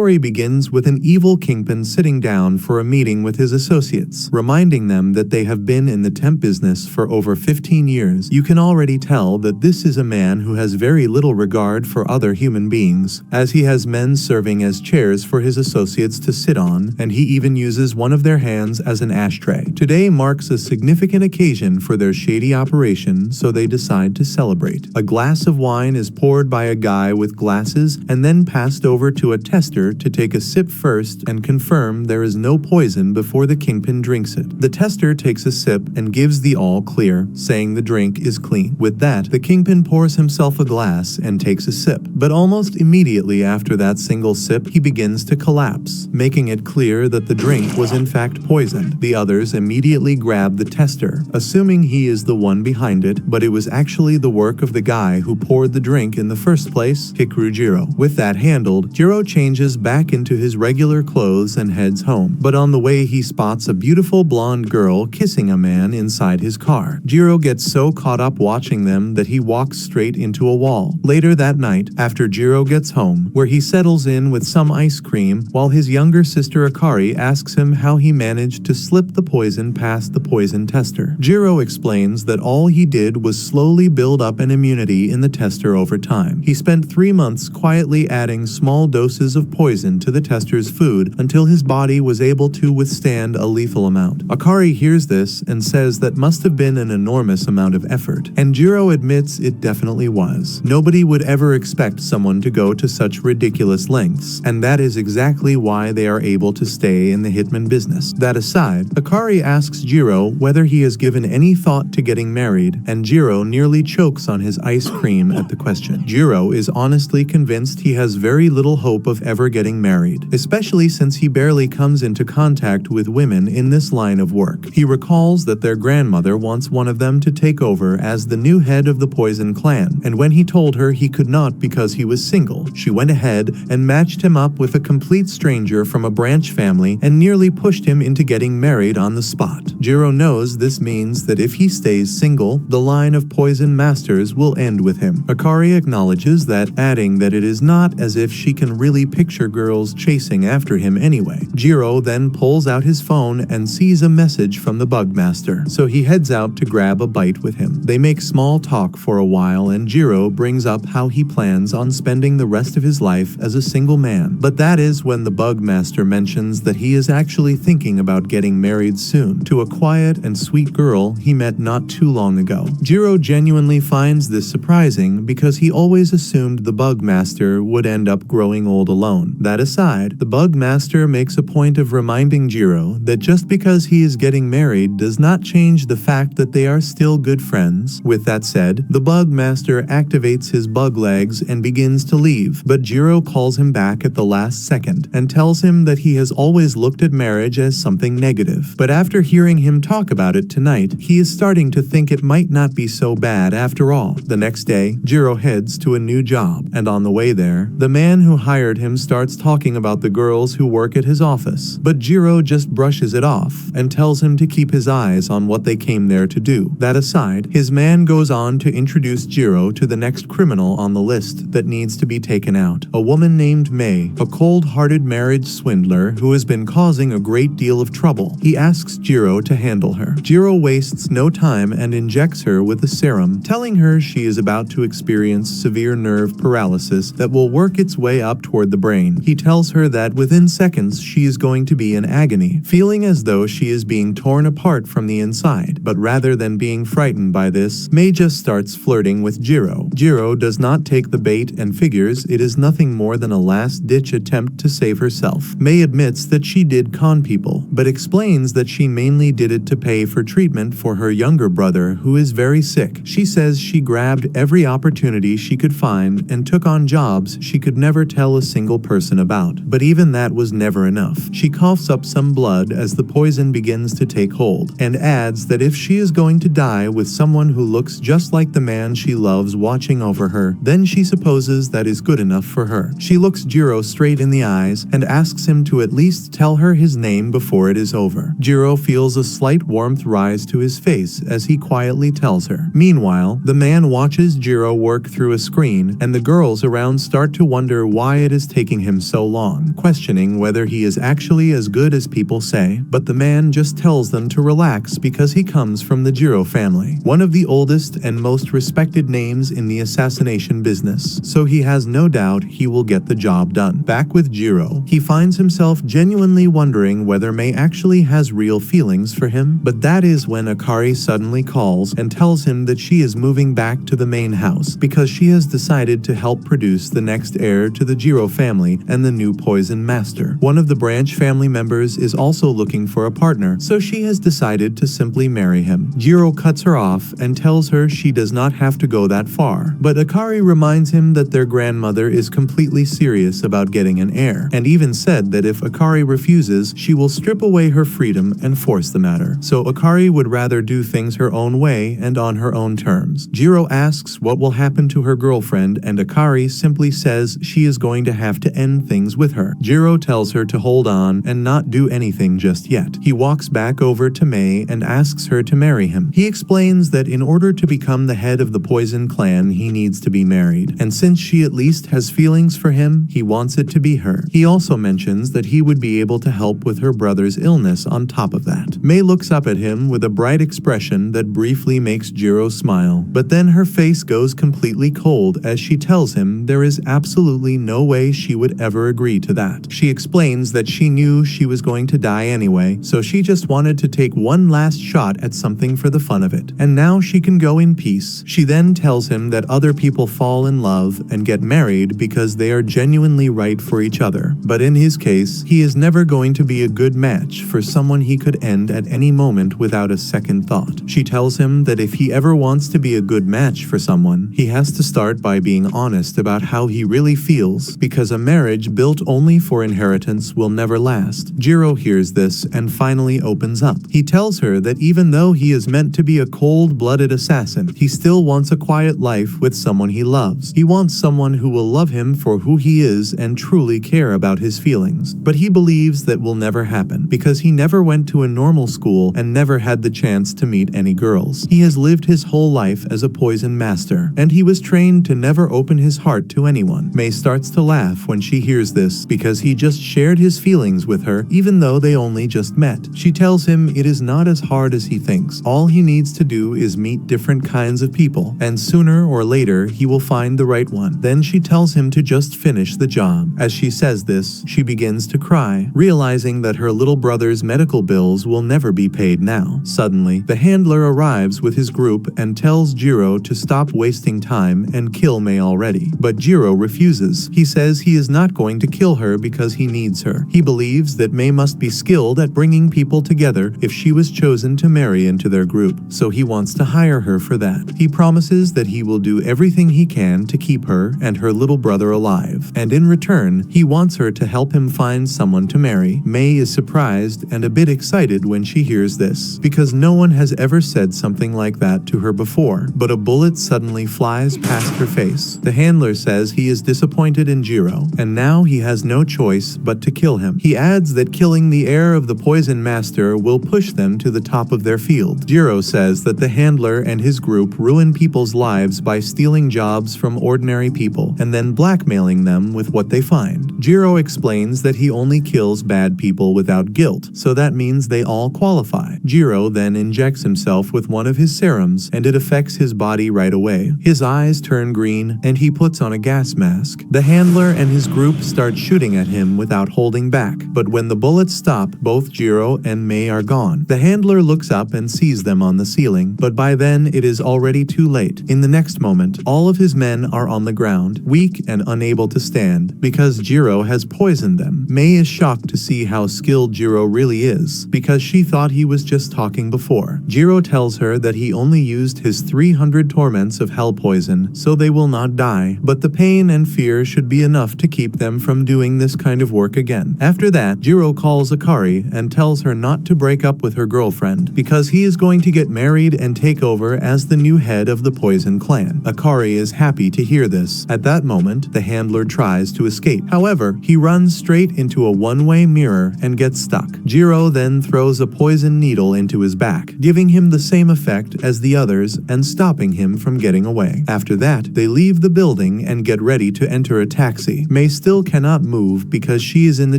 story begins with an evil kingpin sitting down for a meeting with his associates, reminding them that they have been in the temp business for over 15 years. You can already tell that this is a man who has very little regard for other human beings, as he has men serving as chairs for his associates to sit on, and he even uses one of their hands as an ashtray. Today marks a significant occasion for their shady operation, so they decide to celebrate. A glass of wine is poured by a guy with glasses and then passed over to a tester to take a sip first and confirm there is no poison before the kingpin drinks it. The tester takes a sip and gives the all clear, saying the drink is clean. With that, the kingpin pours himself a glass and takes a sip. But almost immediately after that single sip, he begins to collapse, making it clear that the drink was in fact poisoned. The others immediately grab the tester, assuming he is the one behind it, but it was actually the work of the guy who poured the drink in the first place, Hikaru Jiro. With that handled, Jiro changes back into his regular clothes and heads home. But on the way he spots a beautiful blonde girl kissing a man inside his car. Jiro gets so caught up watching them that he walks straight into a wall. Later that night, after Jiro gets home, where he settles in with some ice cream, while his younger sister Akari asks him how he managed to slip the poison past the poison tester. Jiro explains that all he did was slowly build up an immunity in the tester over time. He spent 3 months quietly adding small doses of poison to the tester's food until his body was able to withstand a lethal amount. Akari hears this and says that must have been an enormous amount of effort, and Jiro admits it definitely was. Nobody would ever expect someone to go to such ridiculous lengths, and that is exactly why they are able to stay in the hitman business. That aside, Akari asks Jiro whether he has given any thought to getting married, and Jiro nearly chokes on his ice cream at the question. Jiro is honestly convinced he has very little hope of ever getting married, especially since he barely comes into contact with women in this line of work. He recalls that their grandmother wants one of them to take over as the new head of the Poison clan, and when he told her he could not because he was single, she went ahead and matched him up with a complete stranger from a branch family and nearly pushed him into getting married on the spot. Jiro knows this means that if he stays single, the line of Poison masters will end with him. Akari acknowledges that, adding that it is not as if she can really picture girls chasing after him anyway. Jiro then pulls out his phone and sees a message from the Bugmaster, so he heads out to grab a bite with him. They make small talk for a while and Jiro brings up how he plans on spending the rest of his life as a single man. But that is when the Bugmaster mentions that he is actually thinking about getting married soon to a quiet and sweet girl he met not too long ago. Jiro genuinely finds this surprising because he always assumed the Bugmaster would end up growing old alone. That aside, the Bugmaster makes a point of reminding Jiro that just because he is getting married does not change the fact that they are still good friends. With that said, the Bugmaster activates his bug legs and begins to leave, but Jiro calls him back at the last second and tells him that he has always looked at marriage as something negative. But after hearing him talk about it tonight, he is starting to think it might not be so bad after all. The next day, Jiro heads to a new job, and on the way there, the man who hired him starts talking about the girls who work at his office, but Jiro just brushes it off and tells him to keep his eyes on what they came there to do. That aside, his man goes on to introduce Jiro to the next criminal on the list that needs to be taken out, a woman named May, a cold-hearted marriage swindler who has been causing a great deal of trouble. He asks Jiro to handle her. Jiro wastes no time and injects her with a serum, telling her she is about to experience severe nerve paralysis that will work its way up toward the brain. He tells her that within seconds she is going to be in agony, feeling as though she is being torn apart from the inside. But rather than being frightened by this, May just starts flirting with Jiro. Jiro does not take the bait and figures it is nothing more than a last-ditch attempt to save herself. May admits that she did con people, but explains that she mainly did it to pay for treatment for her younger brother who is very sick. She says she grabbed every opportunity she could find and took on jobs she could never tell a single person about. But even that was never enough. She coughs up some blood as the poison begins to take hold, and adds that if she is going to die with someone who looks just like the man she loves watching over her, then she supposes that is good enough for her. She looks Jiro straight in the eyes and asks him to at least tell her his name before it is over. Jiro feels a slight warmth rise to his face as he quietly tells her. Meanwhile, the man watches Jiro work through a screen, and the girls around start to wonder why it is taking him him so long, questioning whether he is actually as good as people say, but the man just tells them to relax because he comes from the Jiro family, one of the oldest and most respected names in the assassination business, so he has no doubt he will get the job done. Back with Jiro, he finds himself genuinely wondering whether Mei actually has real feelings for him, but that is when Akari suddenly calls and tells him that she is moving back to the main house because she has decided to help produce the next heir to the Jiro family and the new poison master. One of the branch family members is also looking for a partner, so she has decided to simply marry him. Jiro cuts her off and tells her she does not have to go that far, but Akari reminds him that their grandmother is completely serious about getting an heir, and even said that if Akari refuses, she will strip away her freedom and force the matter. So Akari would rather do things her own way and on her own terms. Jiro asks what will happen to her girlfriend, and Akari simply says she is going to have to end things with her. Jiro tells her to hold on and not do anything just yet. He walks back over to Mei and asks her to marry him. He explains that in order to become the head of the Poison clan, he needs to be married, and since she at least has feelings for him, he wants it to be her. He also mentions that he would be able to help with her brother's illness on top of that. Mei looks up at him with a bright expression that briefly makes Jiro smile, but then her face goes completely cold as she tells him there is absolutely no way she would ever agree to that. She explains that she knew she was going to die anyway, so she just wanted to take one last shot at something for the fun of it, and now she can go in peace. She then tells him that other people fall in love and get married because they are genuinely right for each other, but in his case, he is never going to be a good match for someone he could end at any moment without a second thought. She tells him that if he ever wants to be a good match for someone, he has to start by being honest about how he really feels, because a marriage built only for inheritance will never last. Jiro hears this and finally opens up. He tells her that even though he is meant to be a cold-blooded assassin, he still wants a quiet life with someone he loves. He wants someone who will love him for who he is and truly care about his feelings. But he believes that will never happen because he never went to a normal school and never had the chance to meet any girls. He has lived his whole life as a poison master, and he was trained to never open his heart to anyone. Mei starts to laugh when she hears this because he just shared his feelings with her even though they only just met. She tells him it is not as hard as he thinks. All he needs to do is meet different kinds of people, and sooner or later he will find the right one. Then she tells him to just finish the job. As she says this, she begins to cry, realizing that her little brother's medical bills will never be paid now. Suddenly, the handler arrives with his group and tells Jiro to stop wasting time and kill Mei already. But Jiro refuses. He says he is not going to kill her because he needs her. He believes that Mei must be skilled at bringing people together if she was chosen to marry into their group, so he wants to hire her for that. He promises that he will do everything he can to keep her and her little brother alive, and in return, he wants her to help him find someone to marry. Mei is surprised and a bit excited when she hears this, because no one has ever said something like that to her before, but a bullet suddenly flies past her face. The handler says he is disappointed in Jiro, and now he has no choice but to kill him. He adds that killing the heir of the poison master will push them to the top of their field. Jiro says that the handler and his group ruin people's lives by stealing jobs from ordinary people and then blackmailing them with what they find. Jiro explains that he only kills bad people without guilt, so that means they all qualify. Jiro then injects himself with one of his serums, and it affects his body right away. His eyes turn green, and he puts on a gas mask. The handler and his group start shooting at him without holding back, but when the bullets stop, both Jiro and Mei are gone. The handler looks up and sees them on the ceiling, but by then it is already too late. In the next moment, all of his men are on the ground, weak and unable to stand, because Jiro has poisoned them. Mei is shocked to see how skilled Jiro really is, because she thought he was just talking before. Jiro tells her that he only used his 300 torments of hell poison, so they will not die, but the pain and fear should be enough to keep them from doing this kind of work again. After that, Jiro calls Akari and tells her not to break up with her girlfriend, because he is going to get married and take over as the new head of the Poison clan. Akari is happy to hear this. At that moment, the handler tries to escape. However, he runs straight into a one-way mirror and gets stuck. Jiro then throws a poison needle into his back, giving him the same effect as the others and stopping him from getting away. After that, they leave the building and get ready to enter a taxi. Mei still cannot move because she is in the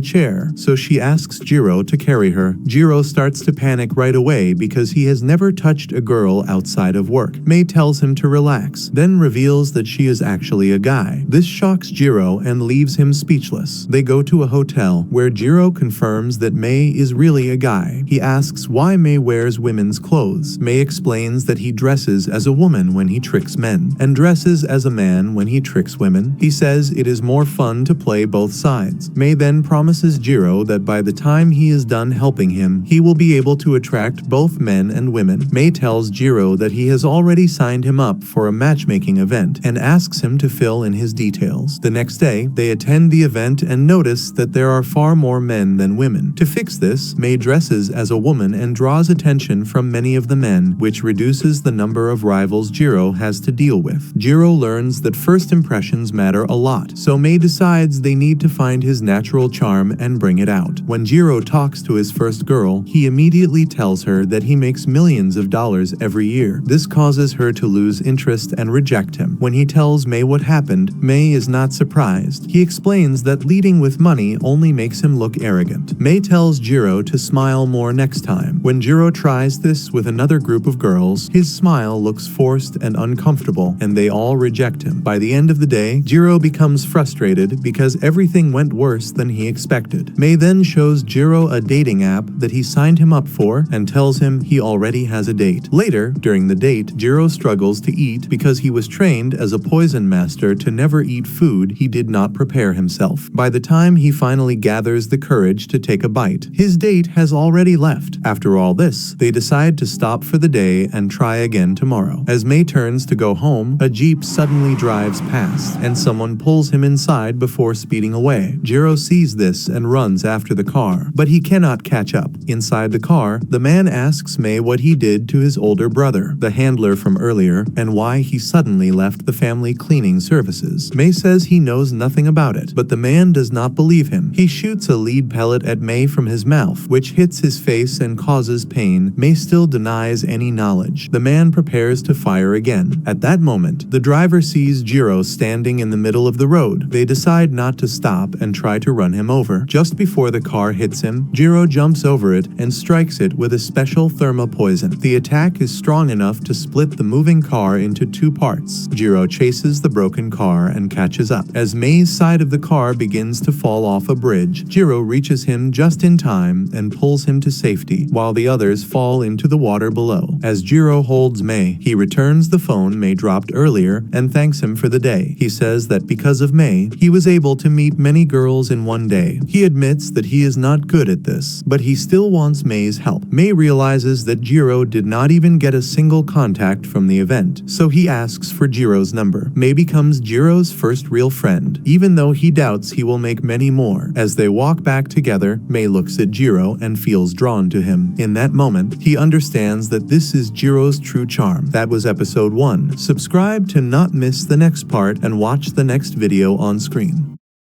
chair, so she asks Jiro to carry her. Jiro starts to panic right away because he has never touched a girl outside of work. Mei tells him to relax, then reveals that she is actually a guy. This shocks Jiro and leaves him speechless. They go to a hotel where Jiro confirms that Mei is really a guy. He asks why Mei wears women's clothes. Mei explains that he dresses as a woman when he tricks men, and dresses as a man when he tricks women. He says it is more fun to play both sides. Mei then promises Jiro that by the time he is done helping him, he will be able to attract both men and women. Mei tells Jiro that he has already signed him up for a matchmaking event and asks him to fill in his details. The next day, they attend the event and notice that there are far more men than women. To fix this, Mei dresses as a woman and draws attention from many of the men, which reduces the number of rivals Jiro has to deal with. Jiro learns that first impressions matter a lot, so Mei decides they need to find his natural charm and bring it out. When Jiro talks to his first girl, he immediately tells her that he makes millions of dollars every year. This causes her to lose interest and reject him. When he tells Mei what happened, Mei is not surprised. He explains that leading with money only makes him look arrogant. Mei tells Jiro to smile more next time. When Jiro tries this with another group of girls, his smile looks forced and uncomfortable, and they all reject him. By the end of the day, Jiro becomes frustrated because everything went worse than he expected. Mei then shows Jiro a dating app that he signed him up for and tells him he already has a date. Later, during the date, Jiro struggles to eat because he was trained as a poison master to never eat food he did not prepare himself. By the time he finally gathers the courage to take a bite, his date has already left. After all this, they decide to stop for the day and try again tomorrow. As Mei turns to go home, a jeep suddenly drives past, and someone pulls him inside before speeding away. Jiro sees this and runs after the car, but he cannot catch up. Inside the car, the man asks Mei what he did to his older brother, the handler from earlier, and why he suddenly left the family cleaning services. Mei says he knows nothing about it, but the man does not believe him. He shoots a lead pellet at Mei from his mouth, which hits his face and causes pain. Mei still denies any knowledge. The man prepares to fire again. At that moment, the driver sees Jiro standing in the middle of the road. They decide not to stop and try to run him over. Just before the car hits him, Jiro jumps over it and strikes it with a special thermo poison. The attack is strong enough to split the moving car into two parts. Jiro chases the broken car and catches up. As Mei's side of the car begins to fall off a bridge, Jiro reaches him just in time and pulls him to safety, while the others fall into the water below. As Jiro holds Mei, he returns the phone Mei dropped earlier and thanks him for the day. He says that because of Mei, he was able to meet many girls in one day. He admits that he is not good at this, but he still wants Mei's help. Mei realizes that Jiro did not even get a single contact from the event, so he asks for Jiro's number. Mei becomes Jiro's first real friend, even though he doubts he will make many more. As they walk back together, Mei looks at Jiro and feels drawn to him. In that moment, he understands that this is Jiro's true charm. That was episode 1. Subscribe to not miss the next part and watch the next video on screen.